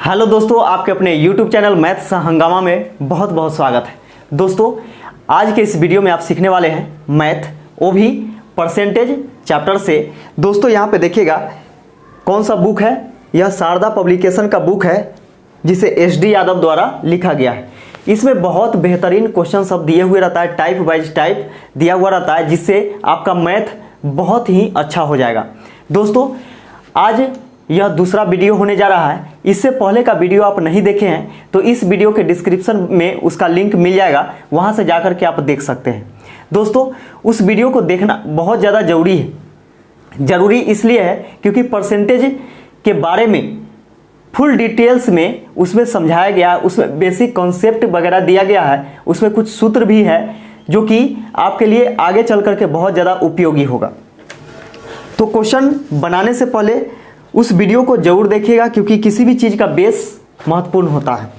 Hello दोस्तों, आपके अपने YouTube चैनल मैथ्स हंगामा में बहुत बहुत स्वागत है। दोस्तों, आज के इस वीडियो में आप सीखने वाले हैं मैथ, वो भी परसेंटेज चैप्टर से। दोस्तों यहाँ पे देखिएगा कौन सा बुक है। यह शारदा पब्लिकेशन का बुक है जिसे SD यादव द्वारा लिखा गया है। इसमें बहुत बेहतरीन क्वेश्चन सब दिए हुए रहता है, टाइप वाइज टाइप दिया हुआ रहता है, जिससे आपका मैथ बहुत ही अच्छा हो जाएगा। दोस्तों आज यह दूसरा वीडियो होने जा रहा है। इससे पहले का वीडियो आप नहीं देखे हैं तो इस वीडियो के डिस्क्रिप्शन में उसका लिंक मिल जाएगा, वहां से जाकर के आप देख सकते हैं। दोस्तों उस वीडियो को देखना बहुत ज़्यादा ज़रूरी है। ज़रूरी इसलिए है क्योंकि परसेंटेज के बारे में फुल डिटेल्स में उसमें समझाया गया है, उसमें बेसिक कॉन्सेप्ट वगैरह दिया गया है, उसमें कुछ सूत्र भी है जो कि आपके लिए आगे चल करके बहुत ज़्यादा उपयोगी होगा। तो क्वेश्चन बनाने से पहले उस वीडियो को जरूर देखिएगा क्योंकि किसी भी चीज़ का बेस महत्वपूर्ण होता है।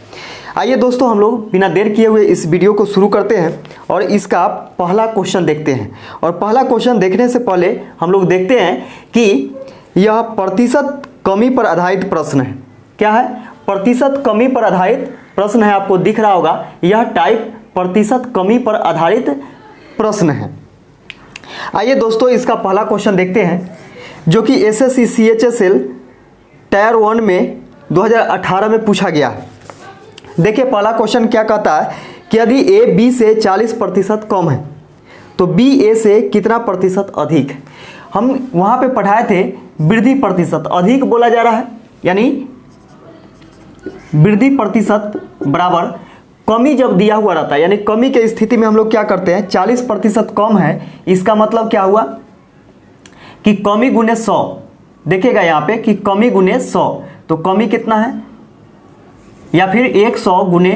आइए दोस्तों हम लोग बिना देर किए हुए इस वीडियो को शुरू करते हैं और इसका पहला क्वेश्चन देखते हैं। और पहला क्वेश्चन देखने से पहले हम लोग देखते हैं कि यह प्रतिशत कमी पर आधारित प्रश्न है। क्या है? प्रतिशत कमी पर आधारित प्रश्न है। आपको दिख रहा होगा यह टाइप प्रतिशत कमी पर आधारित प्रश्न है। आइए दोस्तों इसका पहला क्वेश्चन देखते हैं जो कि SSC CHSL टायर 1 में 2018 में पूछा गया है। देखिए पहला क्वेश्चन क्या कहता है कि यदि A B से 40% कम है तो B A से कितना प्रतिशत अधिक है। हम वहाँ पे पढ़ाए थे वृद्धि प्रतिशत अधिक बोला जा रहा है, यानी वृद्धि प्रतिशत बराबर कमी जब दिया हुआ रहता है, यानी कमी के स्थिति में हम लोग क्या करते हैं, 40% कम है, इसका मतलब क्या हुआ कि कमी गुने 100। देखिएगा यहाँ पे कि कमी गुने 100, तो कमी कितना है, या फिर 100 गुने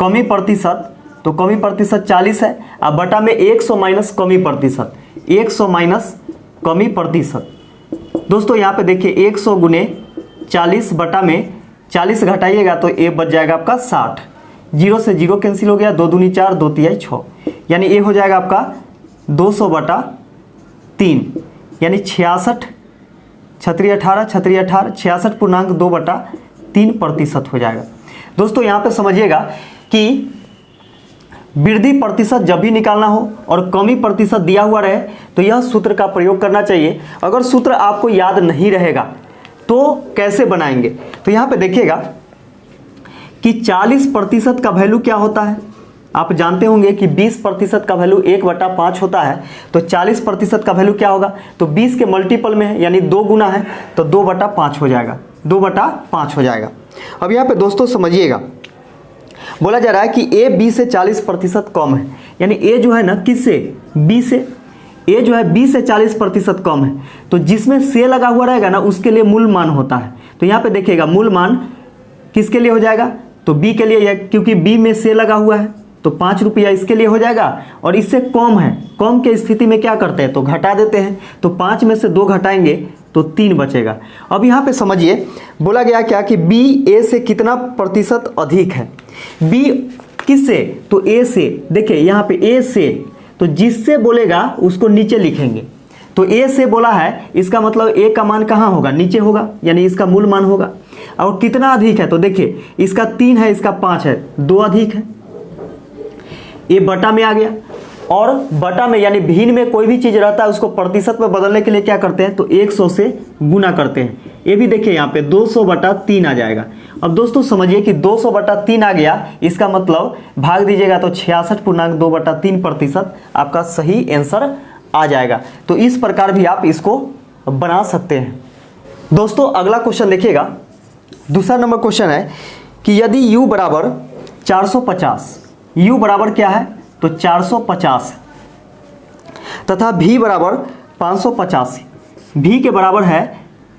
कमी प्रतिशत, तो कमी प्रतिशत 40 है। अब बटा में 100 माइनस कमी प्रतिशत, 100 माइनस कमी प्रतिशत। दोस्तों यहाँ पे देखिए 100 गुने 40 बटा में 40 घटाइएगा तो ये बच जाएगा आपका 60। 0 से 0 कैंसिल हो गया, 2 दूनी 4, 2 तिहाई 6, यानी ये हो जाएगा आपका 200 बटा 3, यानी 66 छत्री 18 छत्री 18 66.2 बटा 3% हो जाएगा। दोस्तों यहाँ पे समझिएगा कि वृद्धि प्रतिशत जब भी निकालना हो और कमी प्रतिशत दिया हुआ रहे तो यह सूत्र का प्रयोग करना चाहिए। अगर सूत्र आपको याद नहीं रहेगा तो कैसे बनाएंगे, तो यहाँ पे देखिएगा कि 40% का वैल्यू क्या होता है। आप जानते होंगे कि 20% का वैल्यू 1/5 होता है, तो 40% का वैल्यू क्या होगा, तो 20 के मल्टीपल में है, यानी 2 गुना है, तो 2/5 हो जाएगा, 2/5 हो जाएगा। अब यहाँ पे दोस्तों समझिएगा, बोला जा रहा है कि A B से 40% कम है, यानी A जो है ना किससे, B से, A जो है B से 40% कम है, तो जिसमें से लगा हुआ रहेगा ना उसके लिए मूल मान होता है। तो यहाँ पे देखिएगा मूल मान किसके लिए हो जाएगा, तो B के लिए, क्योंकि B में से लगा हुआ है तो 5 रुपया इसके लिए हो जाएगा। और इससे कम है, कम के स्थिति में क्या करते हैं, तो घटा देते हैं, तो 5 में से 2 घटाएंगे तो 3 बचेगा। अब यहाँ पे समझिए बोला गया क्या कि B A से कितना प्रतिशत अधिक है। B किससे, तो A से। देखिए यहाँ पे A से, तो जिससे बोलेगा उसको नीचे लिखेंगे, तो A से बोला है, इसका मतलब A का मान कहाँ होगा, नीचे होगा, यानी इसका मूल मान होगा। और कितना अधिक है, तो देखिए इसका 3 है, इसका 5 है, 2 अधिक है, ये बटा में आ गया। और बटा में यानी भिन्न में कोई भी चीज रहता है उसको प्रतिशत में बदलने के लिए क्या करते हैं, तो 100 से गुना करते हैं। ये भी देखिए यहाँ पे 200/3 आ जाएगा। अब दोस्तों समझिए कि 200/3 आ गया, इसका मतलब भाग दीजिएगा तो 66.2/3% आपका सही आंसर आ जाएगा। तो इस प्रकार भी आप इसको बना सकते हैं। दोस्तों अगला क्वेश्चन देखिएगा, दूसरा नंबर क्वेश्चन है कि यदि u बराबर 450, u बराबर क्या है, तो 450 तथा v बराबर 585, v के बराबर है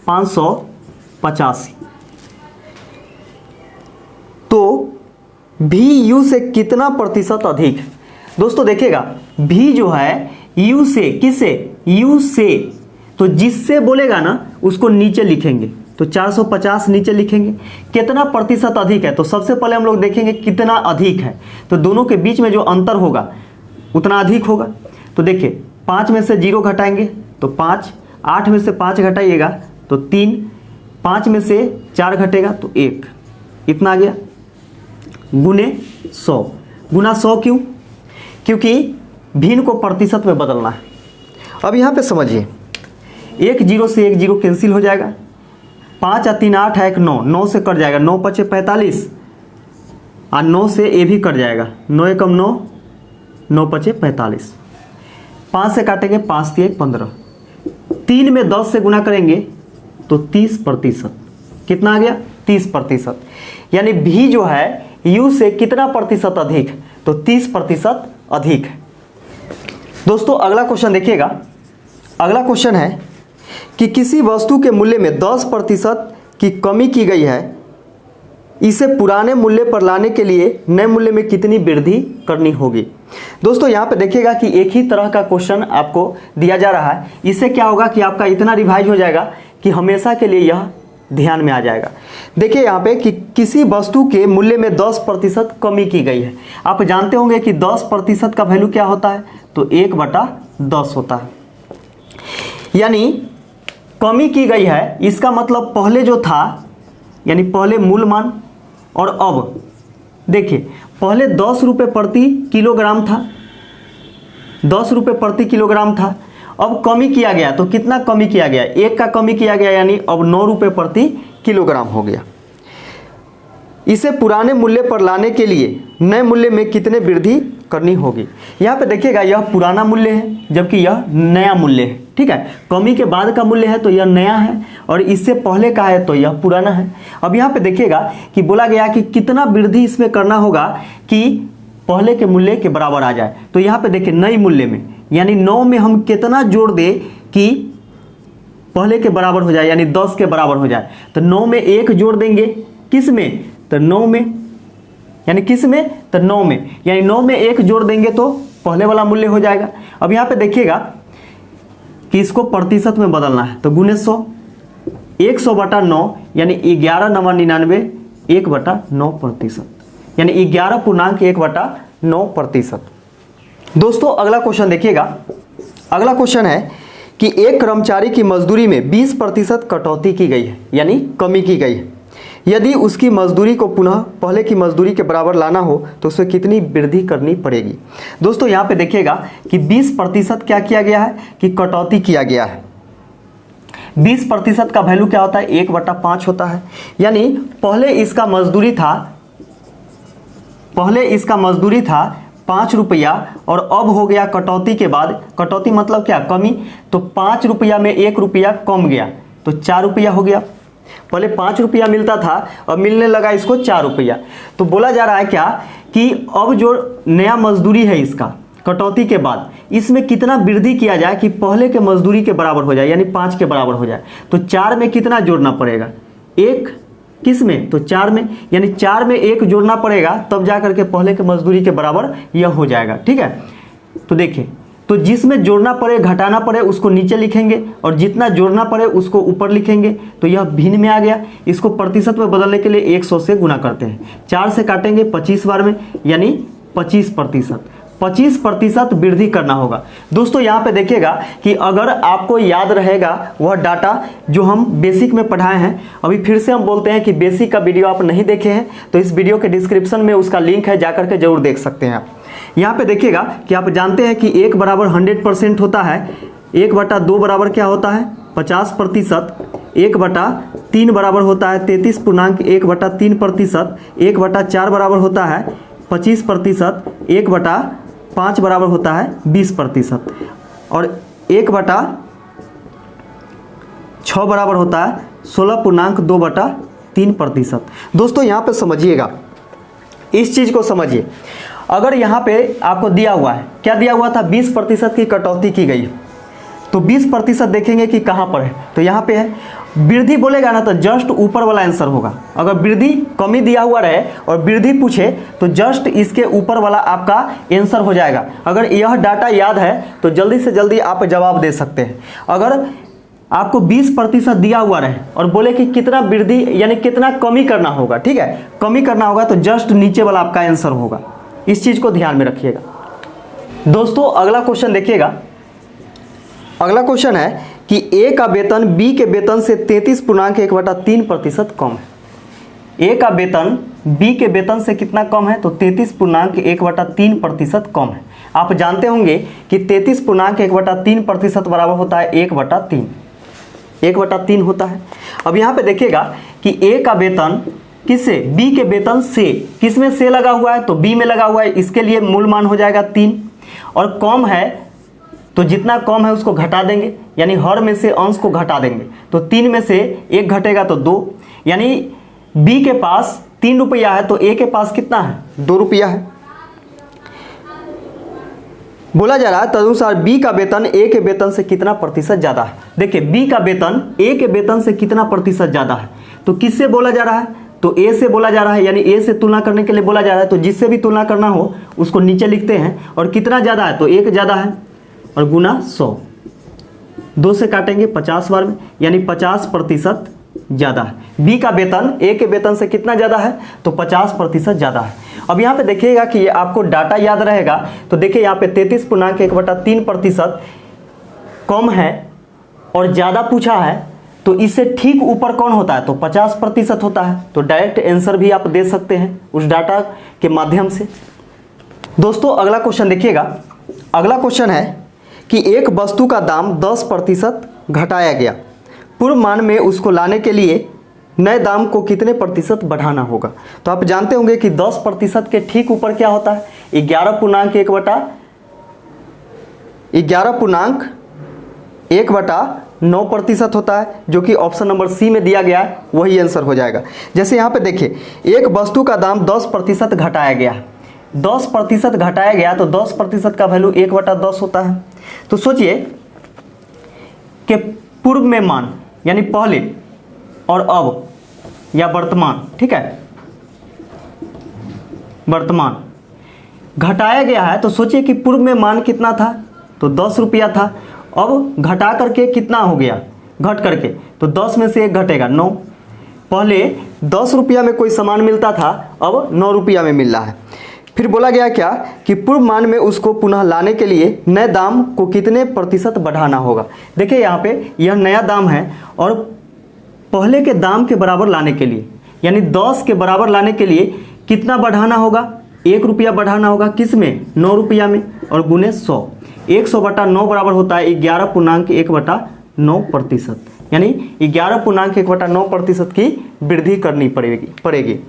585, तो v u से कितना प्रतिशत अधिक है। दोस्तों देखिएगा v जो है u से, किससे, u से, तो जिससे बोलेगा ना उसको नीचे लिखेंगे, तो 450 नीचे लिखेंगे। कितना प्रतिशत अधिक है, तो सबसे पहले हम लोग देखेंगे कितना अधिक है, तो दोनों के बीच में जो अंतर होगा उतना अधिक होगा। तो देखिए 5 में से 0 घटाएंगे तो 5, 8 में से 5 घटाइएगा तो 3, 5 में से 4 घटेगा तो 1, इतना आ गया, गुने 100। गुना 100 क्यों? क्योंकि भिन्न को प्रतिशत में बदलना है। अब यहाँ पे समझिए, 1 0 से 1 0 कैंसिल हो जाएगा, 5 और 3 8 है 1 9, 9 से कट जाएगा, 9 पचे 45 और 9 से ए भी कट जाएगा, 9 एकम 9, 9 पचे 45, 5 से काटेंगे 5 3 15, 3 में 10 से गुना करेंगे तो 30%। कितना आ गया? 30%। यानी भी जो है यू से कितना प्रतिशत अधिक? तो 30% अधिक है। दोस्तों अगला क्वेश्चन देखिएगा। अगला क्वेश्चन है कि किसी वस्तु के मूल्य में 10% की कमी की गई है, इसे पुराने मूल्य पर लाने के लिए नए मूल्य में कितनी वृद्धि करनी होगी? दोस्तों यहाँ पे देखिएगा कि एक ही तरह का क्वेश्चन आपको दिया जा रहा है। इससे क्या होगा कि आपका इतना रिवाइज हो जाएगा कि हमेशा के लिए यह ध्यान में आ जाएगा। देखिए यहाँ पे कि किसी वस्तु के मूल्य में 10% कमी की गई है। आप जानते होंगे कि 10% का वैल्यू क्या होता है? तो 1/10 होता है। यानी कमी की गई है, इसका मतलब पहले जो था, यानी पहले मूल मान और अब देखिए, पहले 10 रुपये प्रति किलोग्राम था, 10 रुपये प्रति किलोग्राम था। अब कमी किया गया तो कितना कमी किया गया? 1 का कमी किया गया, यानी अब 9 रुपये प्रति किलोग्राम हो गया। इसे पुराने मूल्य पर लाने के लिए नए मूल्य में कितने वृद्धि करनी होगी? यहाँ पे देखिएगा, यह पुराना मूल्य है जबकि यह नया मूल्य है। ठीक है, कमी के बाद का मूल्य है तो यह नया है, और इससे पहले का है तो यह पुराना है। अब यहाँ पे देखिएगा कि बोला गया कि कितना वृद्धि इसमें करना होगा कि पहले के मूल्य के बराबर आ जाए। तो यहाँ पे देखिए, नई मूल्य में यानी 9 में हम कितना जोड़ दे कि पहले के बराबर हो जाए, यानी 10 के बराबर हो जाए। तो 9 में 1 जोड़ देंगे, किस में? तो 9 में, यानी किस में? तो 9 में, यानी 9 में 1 जोड़ देंगे तो पहले वाला मूल्य हो जाएगा। अब यहाँ पे देखिएगा कि इसको प्रतिशत में बदलना है, तो गुने 100, 100/9 यानी 11,99 1/9%, यानी 11.1/9%। दोस्तों अगला क्वेश्चन देखिएगा। अगला क्वेश्चन है कि एक कर्मचारी की मजदूरी में 20% कटौती की गई है, यानी कमी की गई है। यदि उसकी मजदूरी को पुनः पहले की मजदूरी के बराबर लाना हो तो उसे कितनी वृद्धि करनी पड़ेगी? दोस्तों यहाँ पे देखिएगा कि 20% क्या किया गया है कि कटौती किया गया है। 20% का वैल्यू क्या होता है? 1/5 होता है। यानी पहले इसका मजदूरी था 5 रुपया, और अब हो गया कटौती के बाद, कटौती मतलब क्या? कमी। तो 5 रुपया में 1 रुपया कम गया तो 4 रुपया हो गया। पहले 5 रुपया मिलता था, अब मिलने लगा इसको 4 रुपया। तो बोला जा रहा है क्या कि अब जो नया मजदूरी है इसका कटौती के बाद, इसमें कितना वृद्धि किया जाए कि पहले के मजदूरी के बराबर हो जाए, यानी 5 के बराबर हो जाए। तो 4 में कितना जोड़ना पड़ेगा? 1 किस में? तो 4 में, यानी 4 में 1 जोड़ना पड़ेगा, तब जा करके पहले के मजदूरी के बराबर यह हो जाएगा। ठीक है, तो देखिए, तो जिसमें जोड़ना पड़े घटाना पड़े उसको नीचे लिखेंगे, और जितना जोड़ना पड़े उसको ऊपर लिखेंगे। तो यह भिन्न में आ गया। इसको प्रतिशत में बदलने के लिए 100 से गुना करते हैं, 4 से काटेंगे 25 बार में, यानी 25%। 25% वृद्धि करना होगा। दोस्तों यहाँ पे देखिएगा कि अगर आपको याद रहेगा वह डाटा जो हम बेसिक में पढ़ाए हैं, अभी फिर से हम बोलते हैं कि बेसिक का वीडियो आप नहीं देखे हैं तो इस वीडियो के डिस्क्रिप्शन में उसका लिंक है, जाकर के जरूर देख सकते हैं आप। यहाँ पे देखिएगा कि आप जानते हैं कि 1 बराबर 100% होता है, 1/2 बराबर क्या होता है? 50%, 1/3 बराबर होता है 33.1/3%, 1/4 बराबर होता है 25%, 1/5 बराबर होता है 20%, और 1/6 बराबर होता है 16.2/3%। दोस्तों यहाँ पे समझिएगा, इस चीज़ को समझिए। अगर यहाँ पे आपको दिया हुआ है, क्या दिया हुआ था? 20% की कटौती की गई है, तो 20% देखेंगे कि कहाँ पर है, तो यहाँ पे है। वृद्धि बोलेगा ना तो जस्ट ऊपर वाला आंसर होगा। अगर वृद्धि कमी दिया हुआ रहे और वृद्धि पूछे तो जस्ट इसके ऊपर वाला आपका आंसर हो जाएगा। अगर यह डाटा याद है तो जल्दी से जल्दी आप जवाब दे सकते हैं। अगर आपको 20% दिया हुआ रहे और बोले कि कितना वृद्धि यानी कितना कमी करना होगा, ठीक है, कमी करना होगा, तो जस्ट नीचे वाला आपका आंसर होगा। इस चीज़ को ध्यान में रखिएगा। दोस्तों अगला क्वेश्चन देखिएगा। अगला क्वेश्चन है कि ए का वेतन बी के वेतन से 33.1/3% कम है। ए का वेतन बी के वेतन से कितना कम है? तो 33.1/3% कम है। आप जानते होंगे कि 33.1/3% बराबर होता है 1/3, 1/3 होता है। अब यहाँ पे देखिएगा कि ए का वेतन किससे? बी के वेतन से, किस में से लगा हुआ है? तो बी में लगा हुआ है, इसके लिए मूल मान हो जाएगा 3, और कम है तो जितना कम है उसको घटा देंगे, यानी हर में से अंश को घटा देंगे, तो 3 में से 1 घटेगा तो 2, यानी बी के पास 3 रुपया है तो ए के पास कितना है? 2 रुपया है। बोला जा रहा है तदनुसार बी का वेतन ए के वेतन से कितना प्रतिशत ज्यादा है। देखिए बी का वेतन ए के वेतन से कितना प्रतिशत ज्यादा है, तो किससे बोला जा रहा है? तो ए से बोला जा रहा है, यानी ए से तुलना करने के लिए बोला जा रहा है। तो जिससे भी तुलना करना हो उसको नीचे लिखते हैं, और कितना ज्यादा है? तो 1 ज्यादा है, और गुना 100, 2 से काटेंगे 50 बार में, यानी 50% ज्यादा है। बी का वेतन ए के वेतन से कितना ज्यादा है? तो 50% ज्यादा है। अब यहाँ पे देखिएगा कि आपको डाटा याद रहेगा, तो देखिए यहाँ पे 33.1/3% कम है और ज्यादा पूछा है, तो इससे ठीक ऊपर कौन होता है? तो 50% होता है। तो डायरेक्ट आंसर भी आप दे सकते हैं उस डाटा के माध्यम से। दोस्तों अगला क्वेश्चन देखिएगा। अगला क्वेश्चन है कि एक वस्तु का दाम 10% घटाया गया, पूर्व मान में उसको लाने के लिए नए दाम को कितने प्रतिशत बढ़ाना होगा। तो आप जानते होंगे कि 10% के ठीक ऊपर क्या होता है? 11.1/9% होता है, जो कि ऑप्शन नंबर सी में दिया गया है, वही आंसर हो जाएगा। जैसे यहाँ पे देखिए एक वस्तु का दाम 10% घटाया गया, 10% घटाया गया, तो 10% का वैल्यू 1/10 होता है। तो सोचिए कि पूर्व में मान यानी पहले और अब या वर्तमान, ठीक है, वर्तमान घटाया गया है। तो सोचिए कि पूर्व में मान कितना था? तो 10 रुपया था, अब घटा करके कितना हो गया? घट करके, तो 10 में से 1 घटेगा 9। पहले 10 रुपया में कोई सामान मिलता था, अब 9 रुपया में मिल रहा है। फिर बोला गया क्या कि पूर्व मान में उसको पुनः लाने के लिए नए दाम को कितने प्रतिशत बढ़ाना होगा। देखिए यहाँ पे यह नया दाम है, और पहले के दाम के बराबर लाने के लिए, यानी 10 के बराबर लाने के लिए कितना बढ़ाना होगा? 1 रुपया बढ़ाना होगा, किस में? 9 रुपया में, और गुने 100। 100/9 बराबर होता है 11.1/9%, यानी 11.1/9% की वृद्धि करनी पड़ेगी।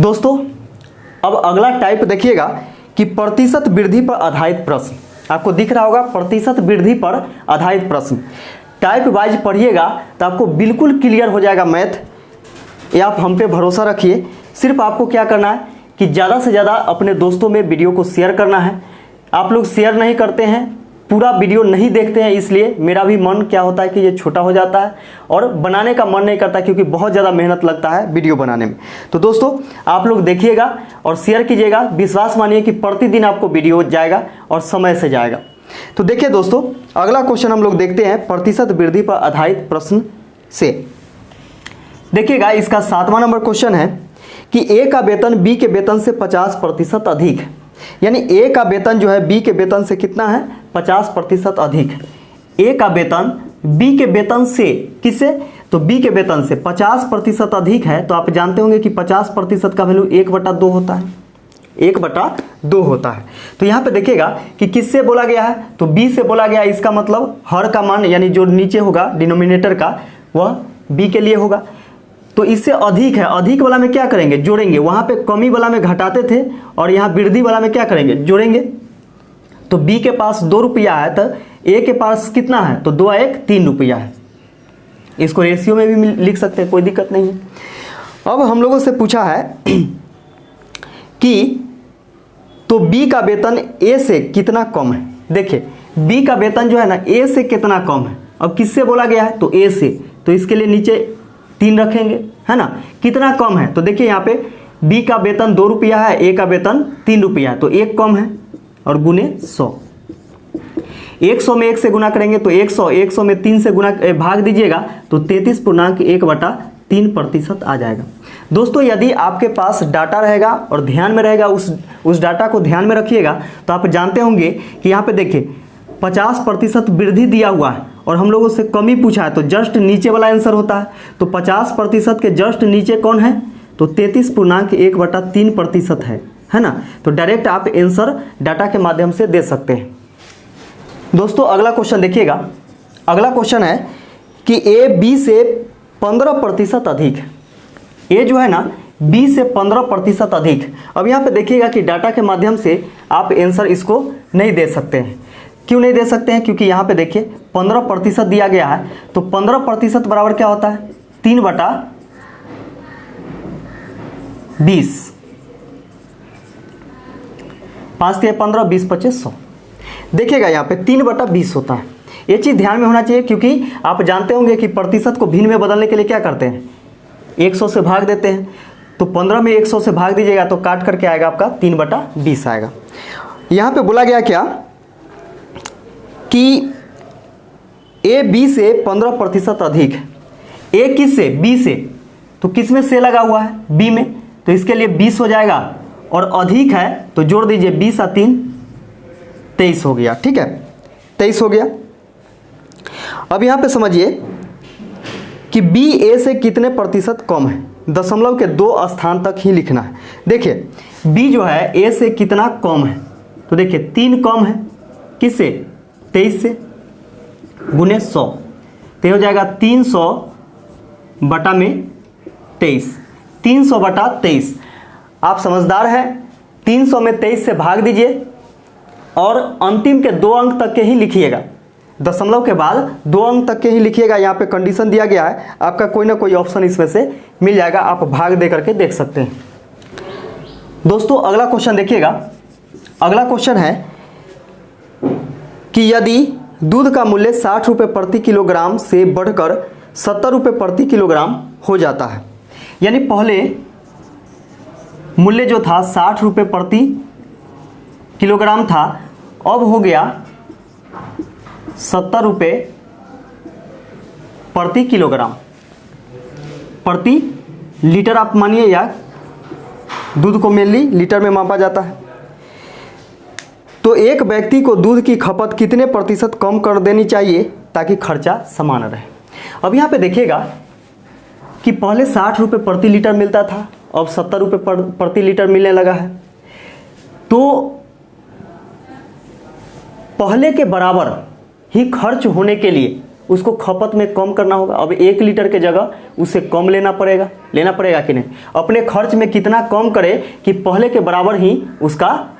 दोस्तों अब अगला टाइप देखिएगा कि प्रतिशत वृद्धि पर आधारित प्रश्न। आपको दिख रहा होगा प्रतिशत वृद्धि पर आधारित प्रश्न। टाइप वाइज पढ़िएगा तो आपको बिल्कुल क्लियर हो जाएगा मैथ। ये आप हम पे भरोसा रखिए। सिर्फ आपको क्या करना है कि ज़्यादा से ज़्यादा अपने दोस्तों में वीडियो को शेयर करना है। आप लोग शेयर नहीं करते हैं, पूरा वीडियो नहीं देखते हैं, इसलिए मेरा भी मन क्या होता है कि ये छोटा हो जाता है और बनाने का मन नहीं करता, क्योंकि बहुत ज़्यादा मेहनत लगता है वीडियो बनाने में। तो दोस्तों आप लोग देखिएगा और शेयर कीजिएगा। विश्वास मानिए कि प्रतिदिन आपको वीडियो जाएगा और समय से जाएगा। तो देखिए दोस्तों अगला क्वेश्चन हम लोग देखते हैं प्रतिशत वृद्धि पर आधारित प्रश्न से। देखिएगा इसका 7वां नंबर क्वेश्चन है कि ए का वेतन बी के वेतन से 50% अधिक है, यानी ए का वेतन जो है बी के वेतन से कितना है? 50% अधिक है। ए का वेतन बी के वेतन से किससे? तो बी के वेतन से 50% अधिक है। तो आप जानते होंगे कि 50% का वैल्यू 1/2 होता है, 1/2 होता है। तो यहाँ पे देखिएगा कि किससे बोला गया है? तो बी से बोला गया है। इसका मतलब हर का मान यानी जो नीचे होगा डिनोमिनेटर का वह बी के लिए होगा। तो इससे अधिक है, अधिक वाला में क्या करेंगे? जोड़ेंगे। वहाँ पे कमी वाला में घटाते थे और यहाँ वृद्धि वाला में क्या करेंगे? जोड़ेंगे। तो बी के पास 2 रुपया है तो ए के पास कितना है? तो 2 और 1 3 रुपया है। इसको रेशियो में भी लिख सकते हैं, कोई दिक्कत नहीं है। अब हम लोगों से पूछा है कि तो बी का वेतन ए से कितना कम है। देखिए बी का वेतन जो है ना ए से कितना कम है। अब किससे बोला गया है? तो ए से। तो इसके लिए नीचे 3 रखेंगे, है ना। कितना कम है? तो देखिए यहाँ पे बी का वेतन 2 रुपया है, ए का वेतन 3 रुपया है, तो 1 कम है और गुने 100। 100 में 1 से गुना करेंगे तो 100 में 3 से गुना भाग दीजिएगा तो 33.1/3% आ जाएगा। दोस्तों यदि आपके पास डाटा रहेगा और ध्यान में रहेगा, उस डाटा को ध्यान में रखिएगा, तो आप जानते होंगे कि यहाँ पे देखिए 50% वृद्धि दिया हुआ है और हम लोगों से कमी पूछा है, तो जस्ट नीचे वाला आंसर होता है। तो 50% के जस्ट नीचे कौन है, तो 33.1/3% है ना। तो डायरेक्ट आप आंसर डाटा के माध्यम से दे सकते हैं। दोस्तों अगला क्वेश्चन देखिएगा। अगला क्वेश्चन है कि ए बी से 15% अधिक। ए जो है ना बी से 15% अधिक। अब यहाँ पे देखिएगा कि डाटा के माध्यम से आप आंसर इसको नहीं दे सकते हैं। क्यों नहीं दे सकते हैं, क्योंकि यहाँ पे देखिए 15% दिया गया है, तो 15% बराबर क्या होता है, 3/20। 5 के 15, 20 25 100। देखिएगा यहाँ पे 3/20 होता है। ये चीज़ ध्यान में होना चाहिए, क्योंकि आप जानते होंगे कि प्रतिशत को भिन्न में बदलने के लिए क्या करते हैं, 100 से भाग देते हैं। तो 15 में 100 से भाग दीजिएगा तो काट करके आएगा आपका 3/20 आएगा। यहाँ पे बोला गया क्या कि ए बी से 15% अधिक। ए किस से, बी से, तो किस में से लगा हुआ है, बी में, तो इसके लिए 20 हो जाएगा और अधिक है तो जोड़ दीजिए 20 और 3 23 हो गया। ठीक है, 23 हो गया। अब यहाँ पे समझिए कि बी ए से कितने प्रतिशत कम है, दशमलव के 2 स्थान तक ही लिखना है। देखिए बी जो है ए से कितना कम है, तो देखिए 3 कम है, किससे, 23 से, गुने 100, तो हो जाएगा 300/23। 300/23। आप समझदार हैं, 300 में 23 से भाग दीजिए और अंतिम के 2 अंक तक के ही लिखिएगा, दशमलव के बाद 2 अंक तक के ही लिखिएगा। यहाँ पे कंडीशन दिया गया है, आपका कोई ना कोई ऑप्शन इसमें से मिल जाएगा, आप भाग दे करके देख सकते हैं। दोस्तों अगला क्वेश्चन देखिएगा। अगला क्वेश्चन है कि यदि दूध का मूल्य 60 रुपये प्रति किलोग्राम से बढ़कर 70 रुपये प्रति किलोग्राम हो जाता है, यानी पहले मूल्य जो था 60 रुपये प्रति किलोग्राम था, अब हो गया 70 रुपये प्रति किलोग्राम, प्रति लीटर आप मानिए, या दूध को मेनली लीटर में मापा जाता है। तो एक व्यक्ति को दूध की खपत कितने प्रतिशत कम कर देनी चाहिए ताकि खर्चा समान रहे। अब यहाँ पे देखिएगा कि पहले 60 रुपये प्रति लीटर मिलता था, अब 70 रुपये प्रति लीटर मिलने लगा है। तो पहले के बराबर ही खर्च होने के लिए उसको खपत में कम करना होगा। अब 1 लीटर के जगह उसे कम लेना पड़ेगा कि नहीं, अपने खर्च में कितना कम करे कि पहले के बराबर ही उसका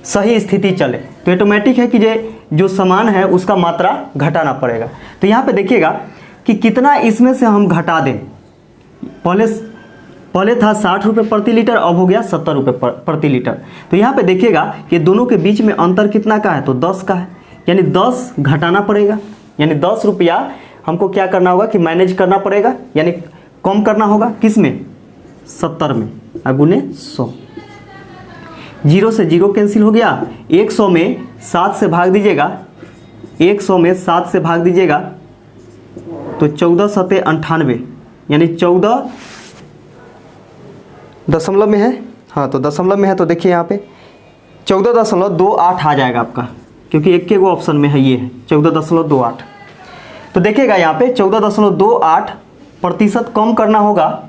सही स्थिति चले। तो ऑटोमेटिक है कि जो सामान है उसका मात्रा घटाना पड़ेगा। तो यहाँ पे देखिएगा कि कितना इसमें से हम घटा दें। पहले था 60 रुपये प्रति लीटर, अब हो गया 70 रुपये प्रति लीटर। तो यहाँ पे देखिएगा कि दोनों के बीच में अंतर कितना का है, तो 10 का है, यानी 10 घटाना पड़ेगा, यानी 10 रुपया हमको क्या करना होगा कि मैनेज करना पड़ेगा, यानी कम करना होगा, किस में, 70 में, गुने 100। 0 से 0 कैंसिल हो गया, 100 में 7 से भाग दीजिएगा, 100 में 7 से भाग दीजिएगा तो 14 सते 98, यानी 14 दशमलव में है, हाँ तो दशमलव में है, तो देखिए यहाँ पे 14.28 आ जाएगा आपका, क्योंकि एक के वो ऑप्शन में है, ये है 14.28। तो देखिएगा यहाँ पे 14.28% कम करना होगा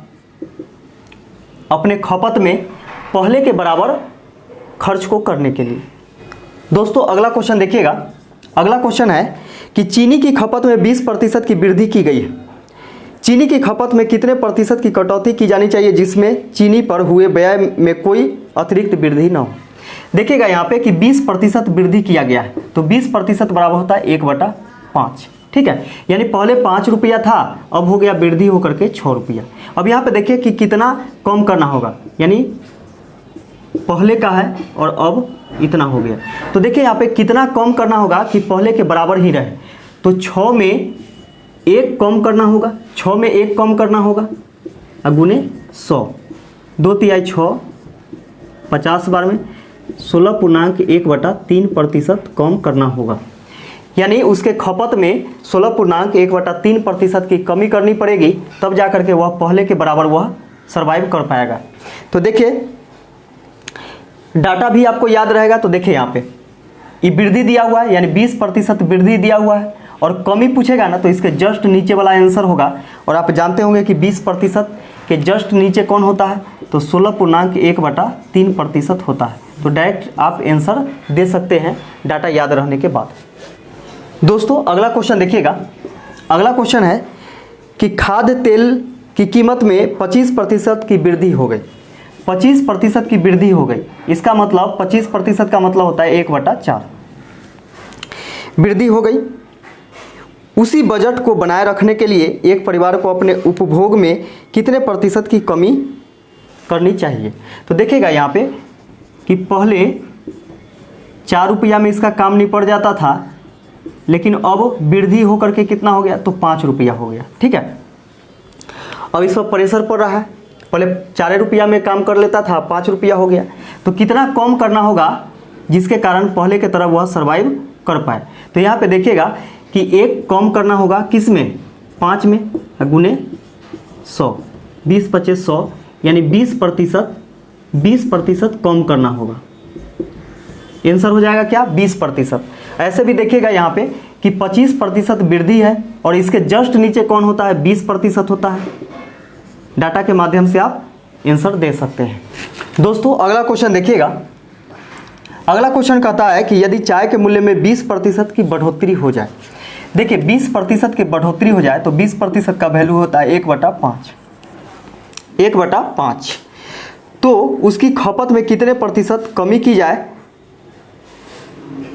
अपने खपत में पहले के बराबर खर्च को करने के लिए। दोस्तों अगला क्वेश्चन देखिएगा। अगला क्वेश्चन है कि चीनी की खपत में 20% की वृद्धि की गई है। चीनी की खपत में कितने प्रतिशत की कटौती की जानी चाहिए जिसमें चीनी पर हुए व्यय में कोई अतिरिक्त वृद्धि न हो। देखिएगा यहाँ पे कि 20% वृद्धि किया गया है, तो 20% बराबर होता है 1/5। ठीक है, यानी पहले 5 रुपया था, अब हो गया वृद्धि होकर के 6 रुपया। अब यहाँ पे देखिए कि कितना कम करना होगा, यानी पहले का है और अब इतना हो गया। तो देखिए यहाँ पे कितना कम करना होगा कि पहले के बराबर ही रहे, तो 6 में 1 कम करना होगा, 6 में 1 कम करना होगा, गुने 100, 2 तिहाई 6, 50 बार में 16.1/3% कम करना होगा। यानी उसके खपत में 16.1/3% की कमी करनी पड़ेगी, तब जा करके वह पहले के बराबर वह सर्वाइव कर पाएगा। तो देखिए डाटा भी आपको याद रहेगा। तो देखिए यहाँ पे ये वृद्धि दिया हुआ है यानी 20% वृद्धि दिया हुआ है, और कमी पूछेगा ना तो इसके जस्ट नीचे वाला आंसर होगा। और आप जानते होंगे कि 20% के जस्ट नीचे कौन होता है, तो 16.1/3% होता है। तो डायरेक्ट आप आंसर दे सकते हैं डाटा याद रहने के बाद। दोस्तों अगला क्वेश्चन देखिएगा। अगला क्वेश्चन है कि खाद्य तेल की कीमत में 25% की वृद्धि हो गई। 25% की वृद्धि हो गई, इसका मतलब 25% का मतलब होता है 1/4 वृद्धि हो गई। उसी बजट को बनाए रखने के लिए एक परिवार को अपने उपभोग में कितने प्रतिशत की कमी करनी चाहिए। तो देखिएगा यहाँ पे कि पहले 4 रुपया में इसका काम निपट जाता था, लेकिन अब वृद्धि होकर के कितना हो गया, तो 5 रुपया हो गया। ठीक है, अब इस पर प्रेशर पड़ रहा है, पहले 4 रुपया में काम कर लेता था, 5 रुपया हो गया। तो कितना कम करना होगा जिसके कारण पहले की तरह वह सर्वाइव कर पाए। तो यहाँ पे देखिएगा कि एक कम करना होगा किस में, 5 में, गुने 100, 20/25 100 यानी 20% कम करना होगा। आंसर हो जाएगा क्या, 20%। ऐसे भी देखिएगा यहाँ पे कि 25% वृद्धि है और इसके जस्ट नीचे कौन होता है, 20% होता है। डाटा के माध्यम से आप आंसर दे सकते हैं। दोस्तों अगला क्वेश्चन देखिएगा। अगला क्वेश्चन कहता है कि यदि चाय के मूल्य में 20% की बढ़ोतरी हो जाए। देखिए 20% की बढ़ोतरी हो जाए तो 20% का वैल्यू होता है 1/5। 1/5 तो उसकी खपत में कितने प्रतिशत कमी की जाए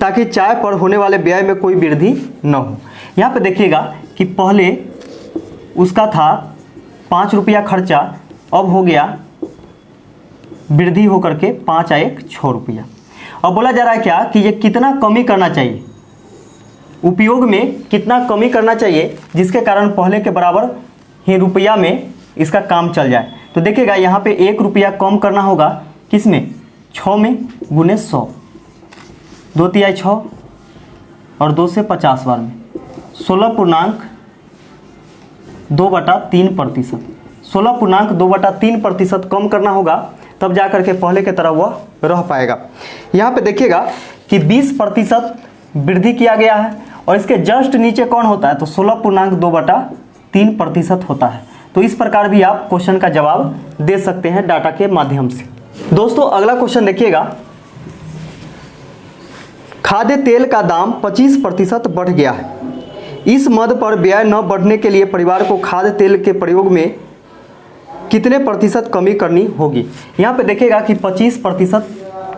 ताकि चाय पर होने वाले व्यय में कोई वृद्धि न हो। यहाँ पे देखिएगा कि पहले उसका था 5 रुपया खर्चा, अब हो गया वृद्धि होकर के 5 × 1 6 रुपया। अब बोला जा रहा है क्या कि ये कितना कमी करना चाहिए, उपयोग में कितना कमी करना चाहिए जिसके कारण पहले के बराबर ही रुपया में इसका काम चल जाए। तो देखिएगा यहाँ पे 1 रुपया कम करना होगा किस में, 6 में, गुने 100, 2 तिहाई 6 और 2 से 50 बार में 16.2/3%। 16.2/3% कम करना होगा, तब जा करके पहले की तरह वह रह पाएगा। यहाँ पे देखिएगा कि 20% वृद्धि किया गया है और इसके जस्ट नीचे कौन होता है, तो 16.2/3% होता है। तो इस प्रकार भी आप क्वेश्चन का जवाब दे सकते हैं डाटा के माध्यम से। दोस्तों अगला क्वेश्चन देखिएगा। खाद्य तेल का दाम 25% बढ़ गया है। इस मद पर व्यय न बढ़ने के लिए परिवार को खाद्य तेल के प्रयोग में कितने प्रतिशत कमी करनी होगी। यहाँ पे देखिएगा कि 25%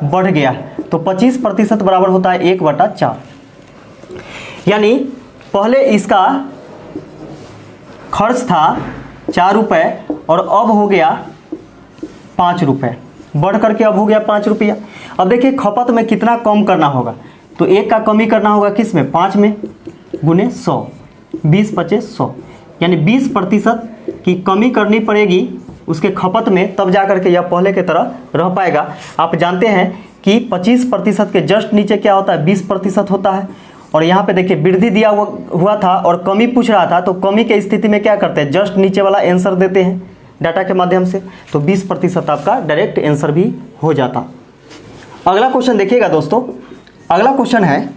बढ़ गया है, तो 25% बराबर होता है 1/4। यानी पहले इसका खर्च था 4 रुपये और अब हो गया 5 रुपये, बढ़ करके अब हो गया 5 रुपया। अब देखिए खपत में कितना कम करना होगा, तो 1 का कमी करना होगा किस में, 5 में, गुने 100, 20/25 100 यानी 20% की कमी करनी पड़ेगी उसके खपत में, तब जा करके यह पहले की तरह रह पाएगा। आप जानते हैं कि 25% के जस्ट नीचे क्या होता है, 20% होता है। और यहाँ पे देखिए वृद्धि दिया हुआ था और कमी पूछ रहा था, तो कमी के स्थिति में क्या करते हैं, जस्ट नीचे वाला आंसर देते हैं डाटा के माध्यम से, तो 20% आपका डायरेक्ट आंसर भी हो जाता। अगला क्वेश्चन देखिएगा दोस्तों। अगला क्वेश्चन है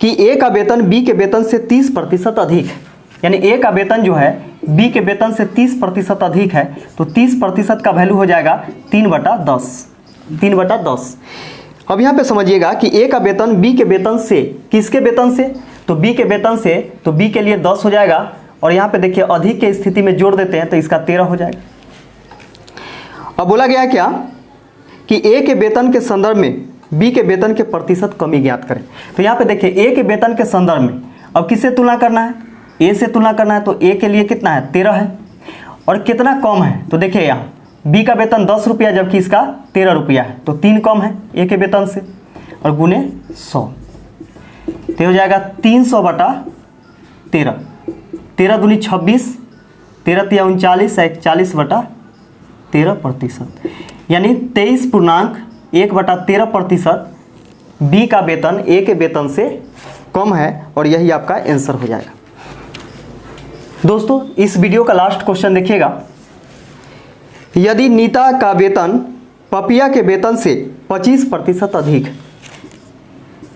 कि ए का वेतन बी के वेतन से 30% अधिक है, यानी ए का वेतन जो है बी के वेतन से 30% अधिक है, तो 30% का वैल्यू हो जाएगा 3/10। 3/10। अब यहाँ पे समझिएगा कि ए का वेतन बी के वेतन से, किसके वेतन से, तो बी के वेतन से, तो बी के लिए 10 हो जाएगा और यहाँ पे देखिए अधिक के स्थिति में जोड़ देते हैं तो इसका 13 हो जाएगा। अब बोला गया क्या कि ए के वेतन के संदर्भ में बी के वेतन के प्रतिशत कमी ज्ञात करें। तो यहाँ पे देखिए ए के वेतन के संदर्भ में अब किससे तुलना करना है, ए से तुलना करना है, तो ए के लिए कितना है, 13 है। और कितना कम है, तो देखिए यहाँ बी का वेतन 10 रुपया जबकि इसका 13 रुपया है, तो 3 कम है ए के वेतन से, और गुने 100 तो हो जाएगा 300/13। 13 दूनी 26, 13 तिया 39, 41/13%, यानी 23.1/13% बी का वेतन ए के वेतन से कम है और यही आपका आंसर हो जाएगा। दोस्तों इस वीडियो का लास्ट क्वेश्चन देखिएगा। यदि नीता का वेतन पपिया के वेतन से 25% अधिक,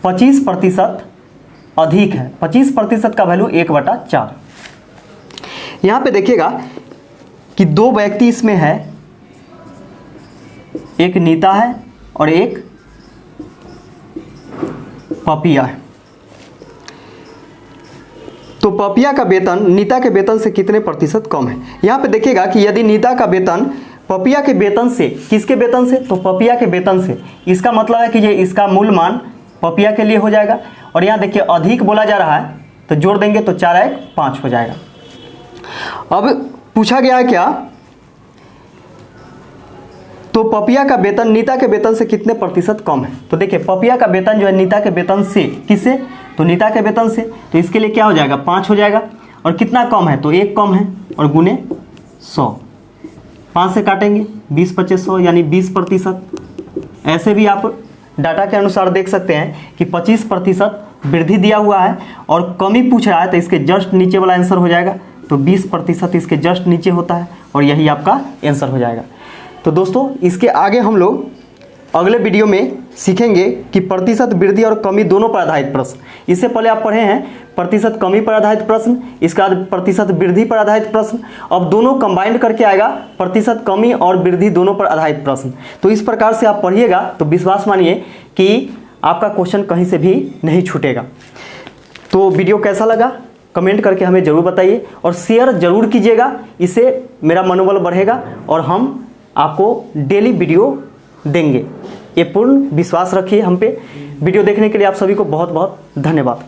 25% अधिक है। 25% का वैल्यू 1/4। यहाँ पे देखिएगा कि दो व्यक्ति इसमें है, एक नीता है और एक पपिया है। तो पपिया का वेतन नीता के वेतन से कितने प्रतिशत कम है। यहाँ पे देखिएगा कि यदि नीता का वेतन पपिया के वेतन से, किसके वेतन से, तो पपिया के वेतन से, इसका मतलब है कि ये इसका मूल मान पपिया के लिए हो जाएगा। और यहाँ देखिए अधिक बोला जा रहा है तो जोड़ देंगे तो 4 1 5 हो जाएगा। अब पूछा गया है क्या, तो पपिया का वेतन नीता के वेतन से कितने प्रतिशत कम है। तो देखिए पपिया का वेतन जो है नीता के वेतन से, किससे, तो नीता के वेतन से, तो इसके लिए क्या हो जाएगा 5 हो जाएगा। और कितना कम है, तो 1 कम है और गुने 100, 5 से काटेंगे 20 25 100 यानी 20%। ऐसे भी आप डाटा के अनुसार देख सकते हैं कि 25% वृद्धि दिया हुआ है और कमी पूछ रहा है तो इसके जस्ट नीचे वाला आंसर हो जाएगा। तो 20% इसके जस्ट नीचे होता है और यही आपका आंसर हो जाएगा। तो दोस्तों इसके आगे हम लोग अगले वीडियो में सीखेंगे कि प्रतिशत वृद्धि और कमी दोनों पर आधारित प्रश्न। इससे पहले आप पढ़े हैं प्रतिशत कमी पर आधारित प्रश्न, इसके बाद प्रतिशत वृद्धि पर आधारित प्रश्न, अब दोनों कंबाइंड करके आएगा प्रतिशत कमी और वृद्धि दोनों पर आधारित प्रश्न। तो इस प्रकार से आप पढ़िएगा तो विश्वास मानिए कि आपका क्वेश्चन कहीं से भी नहीं छूटेगा। तो वीडियो कैसा लगा कमेंट करके हमें ज़रूर बताइए और शेयर ज़रूर कीजिएगा, इससे मेरा मनोबल बढ़ेगा और हम आपको डेली वीडियो देंगे। ये पूर्ण विश्वास रखिए हम पे। वीडियो देखने के लिए आप सभी को बहुत बहुत धन्यवाद।